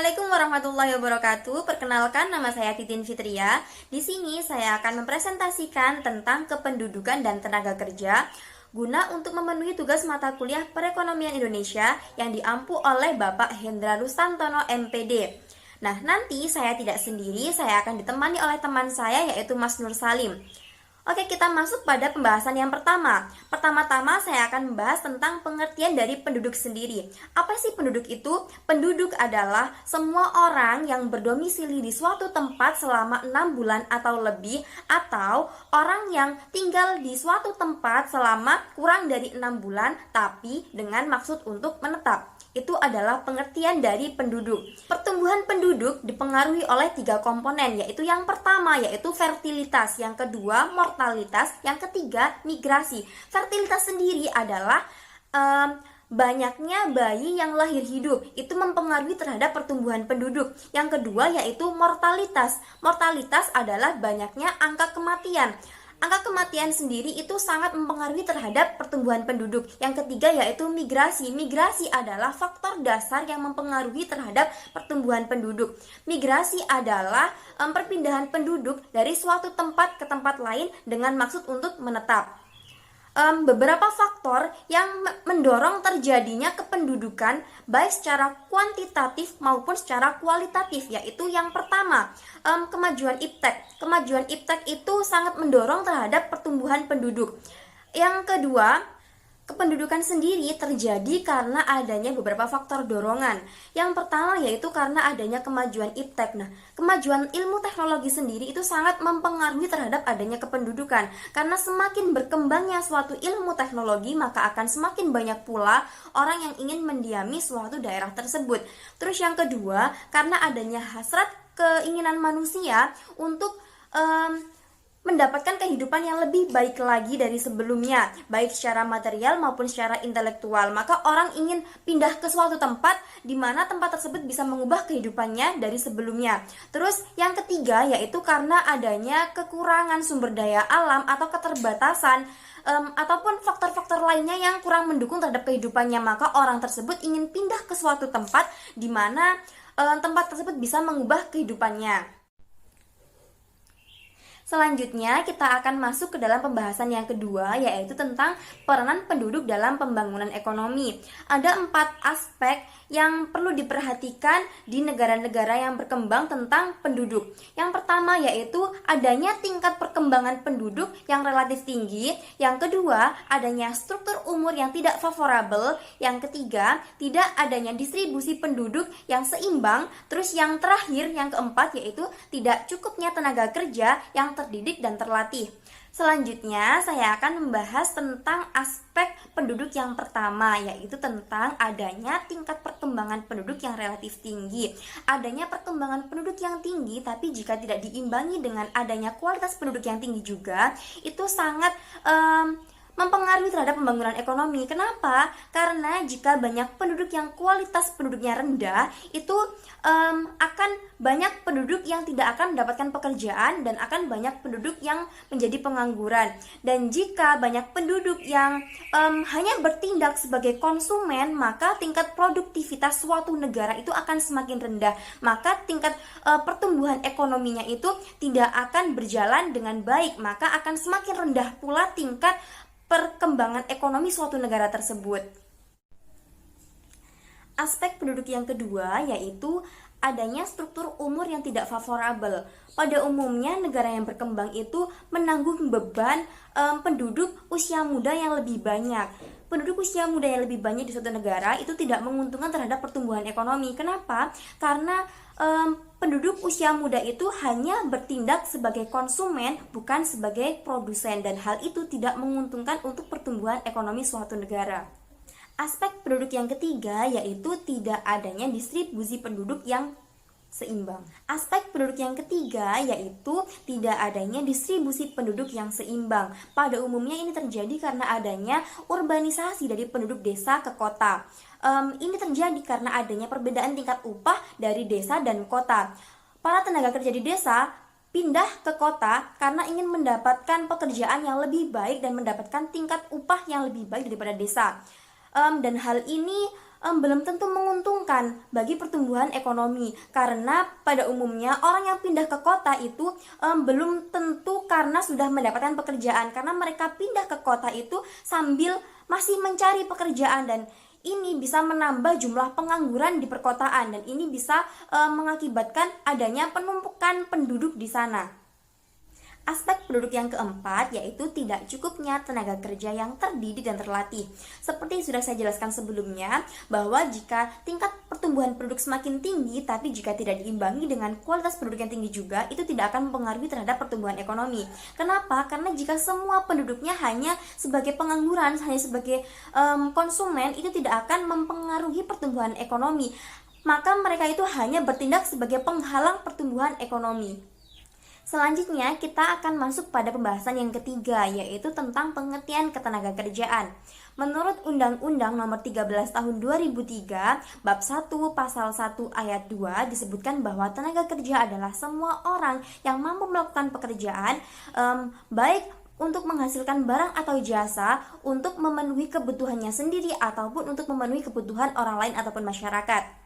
Assalamualaikum warahmatullahi wabarakatuh. Perkenalkan, nama saya Titin Fitria. Di sini saya akan mempresentasikan tentang kependudukan dan tenaga kerja guna untuk memenuhi tugas mata kuliah Perekonomian Indonesia yang diampu oleh Bapak Hendra Rustantono MPD. Nah, nanti saya tidak sendiri, saya akan ditemani oleh teman saya yaitu Mas Nur Salim. Oke, kita masuk pada pembahasan yang pertama. Pertama-tama saya akan membahas tentang pengertian dari penduduk sendiri. Apa sih penduduk itu? Penduduk adalah semua orang yang berdomisili di suatu tempat selama 6 bulan atau lebih, atau orang yang tinggal di suatu tempat selama kurang dari 6 bulan tapi dengan maksud untuk menetap. Itu adalah pengertian dari penduduk. Pertumbuhan penduduk dipengaruhi oleh 3 komponen, yaitu yang pertama yaitu fertilitas, yang kedua mortalitas, yang ketiga migrasi. Fertilitas sendiri adalah banyaknya bayi yang lahir hidup, itu mempengaruhi terhadap pertumbuhan penduduk. Yang kedua yaitu mortalitas. Mortalitas adalah banyaknya angka kematian. Angka kematian sendiri itu sangat mempengaruhi terhadap pertumbuhan penduduk. Yang ketiga yaitu migrasi. Migrasi adalah faktor dasar yang mempengaruhi terhadap pertumbuhan penduduk. Migrasi adalah perpindahan penduduk dari suatu tempat ke tempat lain dengan maksud untuk menetap. Beberapa faktor yang mendorong terjadinya kependudukan baik secara kuantitatif maupun secara kualitatif, yaitu yang pertama kemajuan iptek. Kemajuan iptek itu sangat mendorong terhadap pertumbuhan penduduk. Yang kedua, kependudukan sendiri terjadi karena adanya beberapa faktor dorongan. Yang pertama yaitu karena adanya kemajuan iptek. Nah, kemajuan ilmu teknologi sendiri itu sangat mempengaruhi terhadap adanya kependudukan. Karena semakin berkembangnya suatu ilmu teknologi, maka akan semakin banyak pula orang yang ingin mendiami suatu daerah tersebut. Terus yang kedua, karena adanya hasrat keinginan manusia untuk mendapatkan kehidupan yang lebih baik lagi dari sebelumnya, baik secara material maupun secara intelektual. Maka orang ingin pindah ke suatu tempat di mana tempat tersebut bisa mengubah kehidupannya dari sebelumnya. Terus yang ketiga yaitu karena adanya kekurangan sumber daya alam atau keterbatasan ataupun faktor-faktor lainnya yang kurang mendukung terhadap kehidupannya, maka orang tersebut ingin pindah ke suatu tempat di mana tempat tersebut bisa mengubah kehidupannya. Selanjutnya kita akan masuk ke dalam pembahasan yang kedua, yaitu tentang peranan penduduk dalam pembangunan ekonomi. Ada 4 aspek yang perlu diperhatikan di negara-negara yang berkembang tentang penduduk. Yang pertama yaitu adanya tingkat perkembangan penduduk yang relatif tinggi. Yang kedua, adanya struktur umur yang tidak favorabel. Yang ketiga, tidak adanya distribusi penduduk yang seimbang. Terus yang terakhir, yang keempat yaitu tidak cukupnya tenaga kerja yang terdidik dan terlatih. Selanjutnya, saya akan membahas tentang aspek penduduk yang pertama, yaitu tentang adanya tingkat perkembangan penduduk yang relatif tinggi. Adanya perkembangan penduduk yang tinggi, tapi jika tidak diimbangi dengan adanya kualitas penduduk yang tinggi juga, itu sangat mempengaruhi terhadap pembangunan ekonomi. Kenapa? Karena jika banyak penduduk yang kualitas penduduknya rendah, itu akan banyak penduduk yang tidak akan mendapatkan pekerjaan dan akan banyak penduduk yang menjadi pengangguran. Dan jika banyak penduduk yang hanya bertindak sebagai konsumen, maka tingkat produktivitas suatu negara itu akan semakin rendah. Maka tingkat pertumbuhan ekonominya itu tidak akan berjalan dengan baik, maka akan semakin rendah pula tingkat perkembangan ekonomi suatu negara tersebut. Aspek penduduk yang kedua yaitu adanya struktur umur yang tidak favorabel. Pada umumnya negara yang berkembang itu menanggung beban penduduk usia muda yang lebih banyak. Penduduk usia muda yang lebih banyak di suatu negara itu tidak menguntungkan terhadap pertumbuhan ekonomi. Kenapa? Karena penduduk usia muda itu hanya bertindak sebagai konsumen, bukan sebagai produsen, dan hal itu tidak menguntungkan untuk pertumbuhan ekonomi suatu negara. Aspek penduduk yang ketiga yaitu tidak adanya distribusi penduduk yang seimbang. Aspek penduduk yang ketiga yaitu tidak adanya distribusi penduduk yang seimbang. Pada umumnya ini terjadi karena adanya urbanisasi dari penduduk desa ke kota. Ini terjadi karena adanya perbedaan tingkat upah dari desa dan kota. Para tenaga kerja di desa pindah ke kota karena ingin mendapatkan pekerjaan yang lebih baik dan mendapatkan tingkat upah yang lebih baik daripada desa. Dan hal ini belum tentu menguntungkan bagi pertumbuhan ekonomi, karena pada umumnya orang yang pindah ke kota itu belum tentu karena sudah mendapatkan pekerjaan, karena mereka pindah ke kota itu sambil masih mencari pekerjaan, dan ini bisa menambah jumlah pengangguran di perkotaan, dan ini bisa mengakibatkan adanya penumpukan penduduk di sana. Aspek penduduk yang keempat yaitu tidak cukupnya tenaga kerja yang terdidik dan terlatih. Seperti sudah saya jelaskan sebelumnya, bahwa jika tingkat pertumbuhan penduduk semakin tinggi tapi jika tidak diimbangi dengan kualitas penduduk yang tinggi juga, itu tidak akan mempengaruhi terhadap pertumbuhan ekonomi. Kenapa? Karena jika semua penduduknya hanya sebagai pengangguran, hanya sebagai konsumen, itu tidak akan mempengaruhi pertumbuhan ekonomi. Maka mereka itu hanya bertindak sebagai penghalang pertumbuhan ekonomi. Selanjutnya kita akan masuk pada pembahasan yang ketiga, yaitu tentang pengertian ketenagakerjaan. Menurut Undang-Undang Nomor 13 Tahun 2003, Bab 1 Pasal 1 Ayat 2 disebutkan bahwa tenaga kerja adalah semua orang yang mampu melakukan pekerjaan, baik untuk menghasilkan barang atau jasa, untuk memenuhi kebutuhannya sendiri ataupun untuk memenuhi kebutuhan orang lain ataupun masyarakat.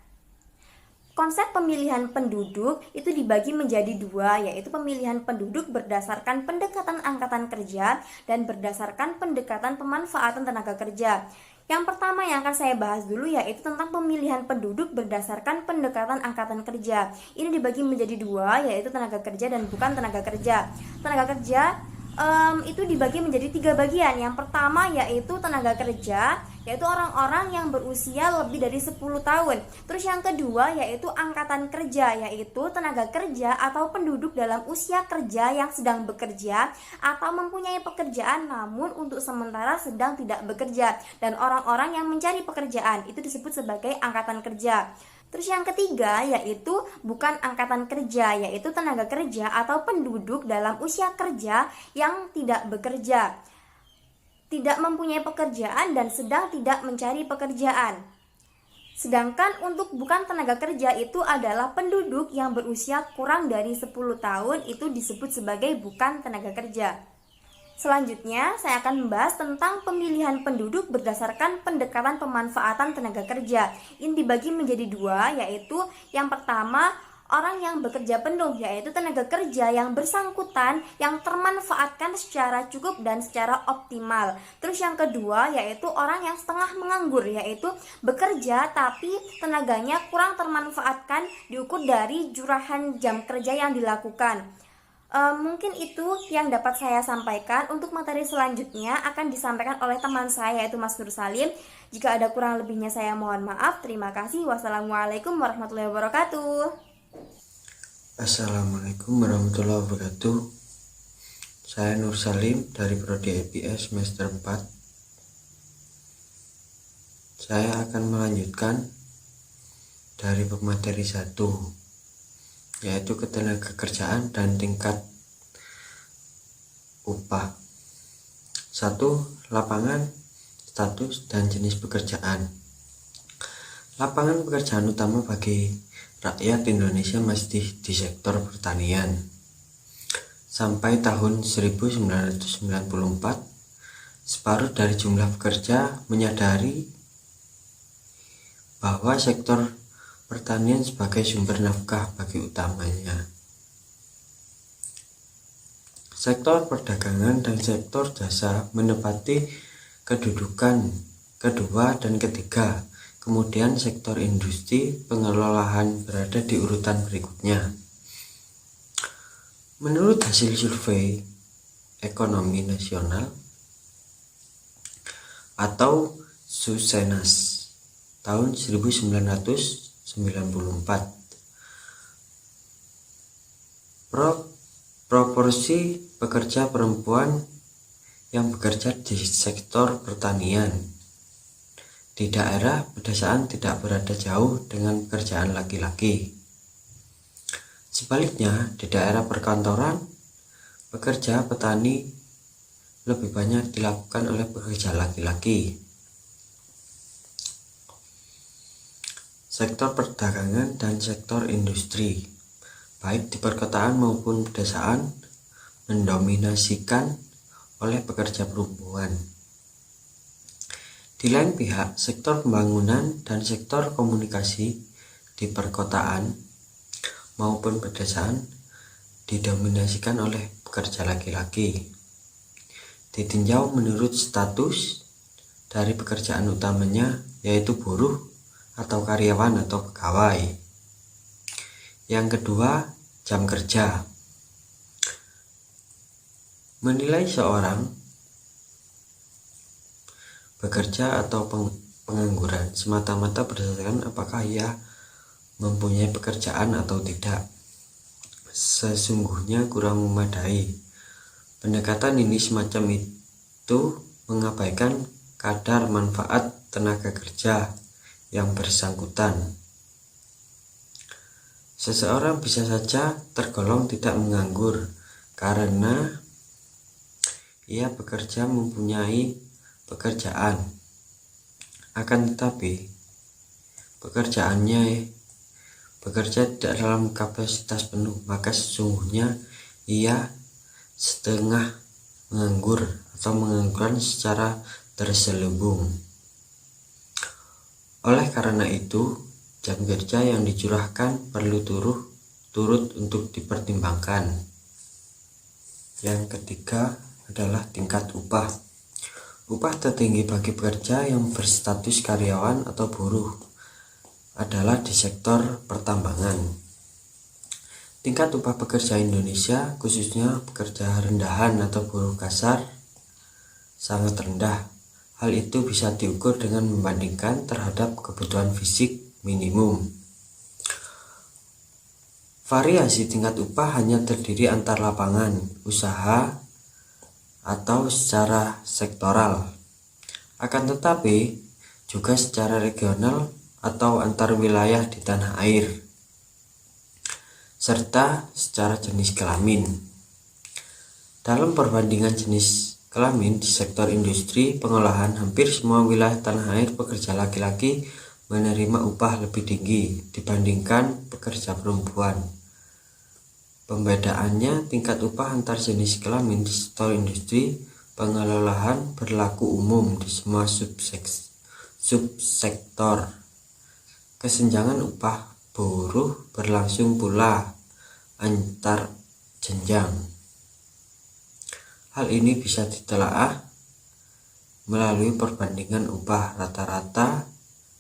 Konsep pemilihan penduduk itu dibagi menjadi dua, yaitu pemilihan penduduk berdasarkan pendekatan angkatan kerja dan berdasarkan pendekatan pemanfaatan tenaga kerja. Yang pertama yang akan saya bahas dulu yaitu tentang pemilihan penduduk berdasarkan pendekatan angkatan kerja. Ini dibagi menjadi dua, yaitu tenaga kerja dan bukan tenaga kerja. Tenaga kerja itu dibagi menjadi tiga bagian. Yang pertama yaitu tenaga kerja, yaitu orang-orang yang berusia lebih dari 10 tahun. Terus yang kedua yaitu angkatan kerja, yaitu tenaga kerja atau penduduk dalam usia kerja yang sedang bekerja atau mempunyai pekerjaan namun untuk sementara sedang tidak bekerja. Dan orang-orang yang mencari pekerjaan itu disebut sebagai angkatan kerja. Terus yang ketiga yaitu bukan angkatan kerja, yaitu tenaga kerja atau penduduk dalam usia kerja yang tidak bekerja, tidak mempunyai pekerjaan dan sedang tidak mencari pekerjaan. Sedangkan untuk bukan tenaga kerja itu adalah penduduk yang berusia kurang dari 10 tahun, itu disebut sebagai bukan tenaga kerja. Selanjutnya, saya akan membahas tentang pemilihan penduduk berdasarkan pendekatan pemanfaatan tenaga kerja. Ini dibagi menjadi dua, yaitu yang pertama, orang yang bekerja penuh, yaitu tenaga kerja yang bersangkutan yang termanfaatkan secara cukup dan secara optimal. Terus yang kedua, yaitu orang yang setengah menganggur, yaitu bekerja tapi tenaganya kurang termanfaatkan diukur dari jurahan jam kerja yang dilakukan. Mungkin itu yang dapat saya sampaikan. Untuk materi selanjutnya akan disampaikan oleh teman saya yaitu Mas Nur Salim. Jika ada kurang lebihnya saya mohon maaf. Terima kasih. Wassalamualaikum warahmatullahi wabarakatuh. Assalamualaikum warahmatullahi wabarakatuh. Saya Nur Salim dari Prodi IPS semester 4. Saya akan melanjutkan dari pemateri 1, yaitu ketenagakerjaan dan tingkat upah. 1. Lapangan, status, dan jenis pekerjaan. Lapangan pekerjaan utama bagi rakyat Indonesia masih di sektor pertanian. Sampai tahun 1994, separuh dari jumlah pekerja menyadari bahwa sektor pertanian sebagai sumber nafkah bagi utamanya. Sektor perdagangan dan sektor jasa menempati kedudukan kedua dan ketiga. Kemudian sektor industri pengelolaan berada di urutan berikutnya. Menurut hasil survei ekonomi nasional atau Susenas tahun 1994, proporsi pekerja perempuan yang bekerja di sektor pertanian di daerah pedesaan tidak berada jauh dengan pekerjaan laki-laki. Sebaliknya, di daerah perkantoran, pekerja petani lebih banyak dilakukan oleh pekerja laki-laki. Sektor perdagangan dan sektor industri, baik di perkotaan maupun pedesaan, mendominasikan oleh pekerja perempuan. Di lain pihak, sektor pembangunan dan sektor komunikasi di perkotaan maupun pedesaan didominasikan oleh pekerja laki-laki. Ditinjau menurut status dari pekerjaan utamanya, yaitu buruh atau karyawan atau pegawai. Yang kedua, jam kerja. Menilai seorang bekerja atau pengangguran semata-mata berdasarkan apakah ia mempunyai pekerjaan atau tidak sesungguhnya kurang memadai. Pendekatan ini semacam itu mengabaikan kadar manfaat tenaga kerja yang bersangkutan. Seseorang bisa saja tergolong tidak menganggur karena ia bekerja mempunyai pekerjaan, akan tetapi pekerjaannya bekerja tidak dalam kapasitas penuh, maka sesungguhnya ia setengah menganggur atau mengangguran secara terselubung. Oleh karena itu, jam kerja yang dicurahkan perlu turut untuk dipertimbangkan. Yang ketiga adalah tingkat upah. Upah tertinggi bagi pekerja yang berstatus karyawan atau buruh adalah di sektor pertambangan. Tingkat upah pekerja Indonesia, khususnya pekerja rendahan atau buruh kasar, sangat rendah. Hal itu bisa diukur dengan membandingkan terhadap kebutuhan fisik minimum. Variasi tingkat upah hanya terdiri antar lapangan usaha atau secara sektoral, akan tetapi juga secara regional atau antar wilayah di tanah air, serta secara jenis kelamin. Dalam perbandingan jenis kelamin di sektor industri pengolahan, hampir semua wilayah tanah air pekerja laki-laki menerima upah lebih tinggi dibandingkan pekerja perempuan. Pembedaannya, tingkat upah antar jenis kelamin di sektor industri pengolahan berlaku umum di semua subsektor. Kesenjangan upah buruh berlangsung pula antar jenjang. Hal ini bisa ditelaah melalui perbandingan upah rata-rata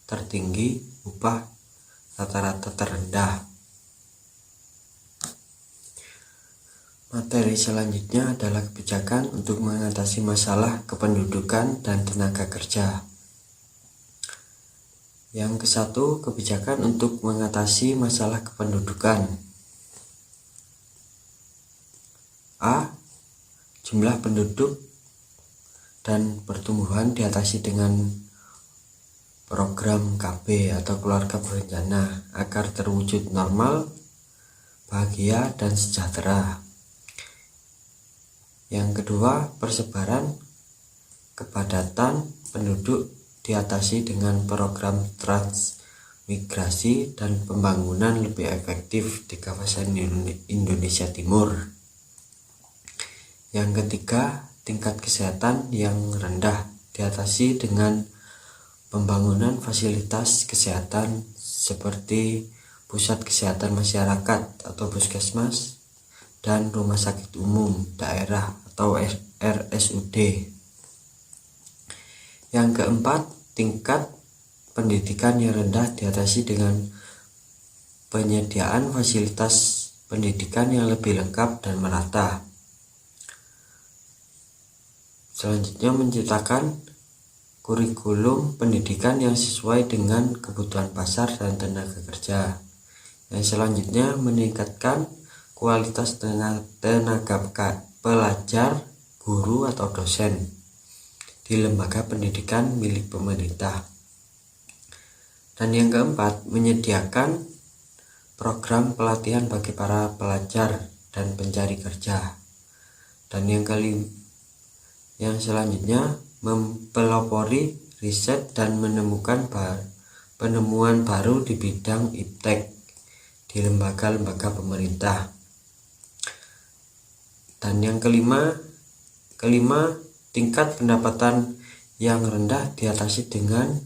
tertinggi, upah rata-rata terendah. Materi selanjutnya adalah kebijakan untuk mengatasi masalah kependudukan dan tenaga kerja. Yang ke-1, kebijakan untuk mengatasi masalah kependudukan. A. Jumlah penduduk dan pertumbuhan diatasi dengan program KB atau keluarga berencana agar terwujud normal, bahagia, dan sejahtera. Yang kedua, persebaran kepadatan penduduk diatasi dengan program transmigrasi dan pembangunan lebih efektif di kawasan Indonesia Timur. Yang ketiga, tingkat kesehatan yang rendah diatasi dengan pembangunan fasilitas kesehatan seperti pusat kesehatan masyarakat atau puskesmas dan rumah sakit umum daerah atau RSUD. Yang keempat, tingkat pendidikan yang rendah diatasi dengan penyediaan fasilitas pendidikan yang lebih lengkap dan merata. Selanjutnya, menciptakan kurikulum pendidikan yang sesuai dengan kebutuhan pasar dan tenaga kerja. Yang selanjutnya, meningkatkan kualitas tenaga pelajar, guru atau dosen di lembaga pendidikan milik pemerintah. Dan yang keempat, menyediakan program pelatihan bagi para pelajar dan pencari kerja. Dan yang selanjutnya, mempelopori riset dan menemukan penemuan baru di bidang iptek di lembaga-lembaga pemerintah. Dan yang kelima, tingkat pendapatan yang rendah diatasi dengan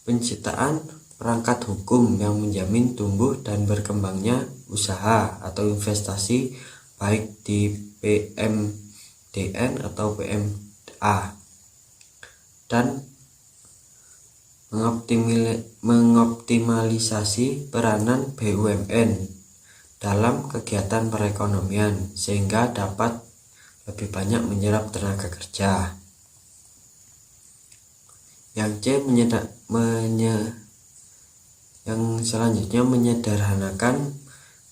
penciptaan perangkat hukum yang menjamin tumbuh dan berkembangnya usaha atau investasi baik di PMDN atau PMA, dan mengoptimalisasi peranan BUMN dalam kegiatan perekonomian sehingga dapat lebih banyak menyerap tenaga kerja. Yang C, yang selanjutnya menyederhanakan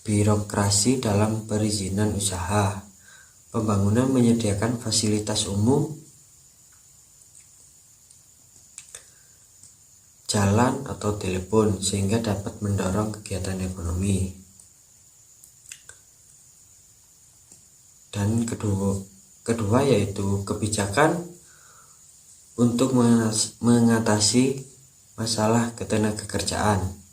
birokrasi dalam perizinan usaha. Pembangunan menyediakan fasilitas umum, jalan atau telepon sehingga dapat mendorong kegiatan ekonomi. Dan kedua yaitu kebijakan untuk mengatasi masalah ketenagakerjaan.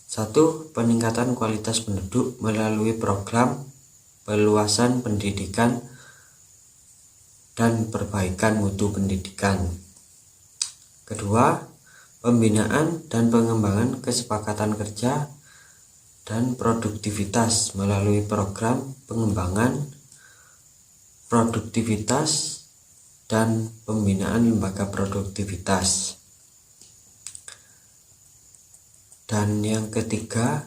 1. Peningkatan kualitas penduduk melalui program peluasan pendidikan dan perbaikan mutu pendidikan. Kedua, pembinaan dan pengembangan kesepakatan kerja dan produktivitas melalui program pengembangan produktivitas dan pembinaan lembaga produktivitas. Dan yang ketiga,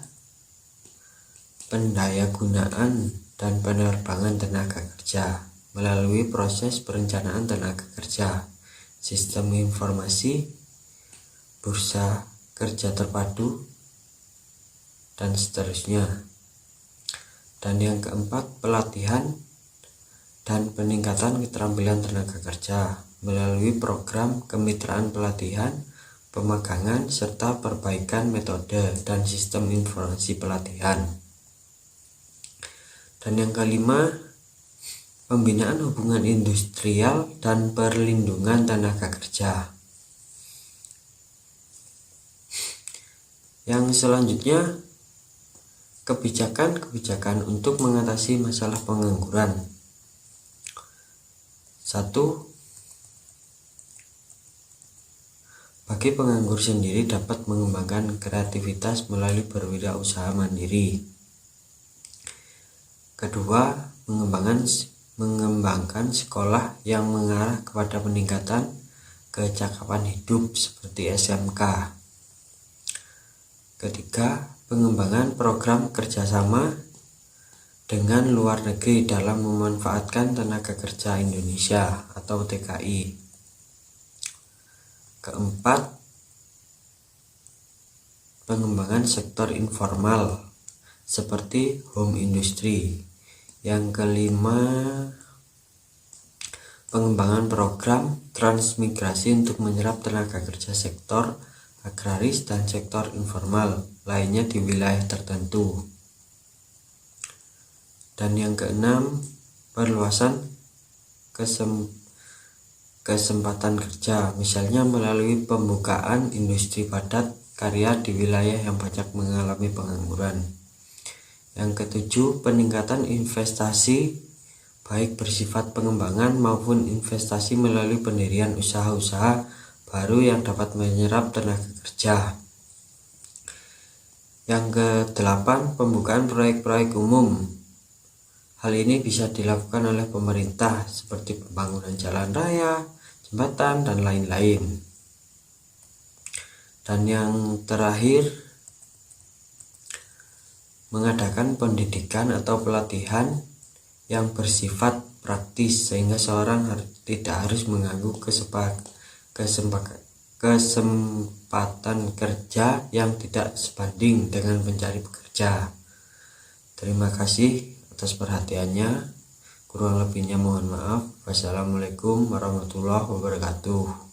pendayagunaan dan penerbangan tenaga kerja melalui proses perencanaan tenaga kerja, sistem informasi, bursa kerja terpadu, dan seterusnya. Dan yang keempat, pelatihan dan peningkatan keterampilan tenaga kerja melalui program kemitraan pelatihan, pemagangan, serta perbaikan metode dan sistem informasi pelatihan. Dan yang kelima, pembinaan hubungan industrial dan perlindungan tenaga kerja. Yang selanjutnya, kebijakan untuk mengatasi masalah pengangguran. 1. Bagi penganggur sendiri dapat mengembangkan kreativitas melalui berwirausaha mandiri. Kedua, mengembangkan sekolah yang mengarah kepada peningkatan kecakapan hidup seperti SMK. Ketiga, pengembangan program kerjasama dengan luar negeri dalam memanfaatkan tenaga kerja Indonesia atau TKI. Keempat, pengembangan sektor informal seperti home industry. Yang kelima, pengembangan program transmigrasi untuk menyerap tenaga kerja sektor agraris dan sektor informal lainnya di wilayah tertentu. Dan yang keenam, perluasan kesempatan kerja, misalnya melalui pembukaan industri padat karya di wilayah yang banyak mengalami pengangguran. Yang ketujuh, peningkatan investasi baik bersifat pengembangan maupun investasi melalui pendirian usaha-usaha baru yang dapat menyerap tenaga kerja. Yang kedelapan, pembukaan proyek-proyek umum. Hal ini bisa dilakukan oleh pemerintah seperti pembangunan jalan raya, jembatan, dan lain-lain. Dan yang terakhir, mengadakan pendidikan atau pelatihan yang bersifat praktis sehingga seorang tidak harus mengganggu kesempatan kerja yang tidak sebanding dengan pencari pekerja. Terima kasih atas perhatiannya. Kurang lebihnya mohon maaf. Wassalamualaikum warahmatullahi wabarakatuh.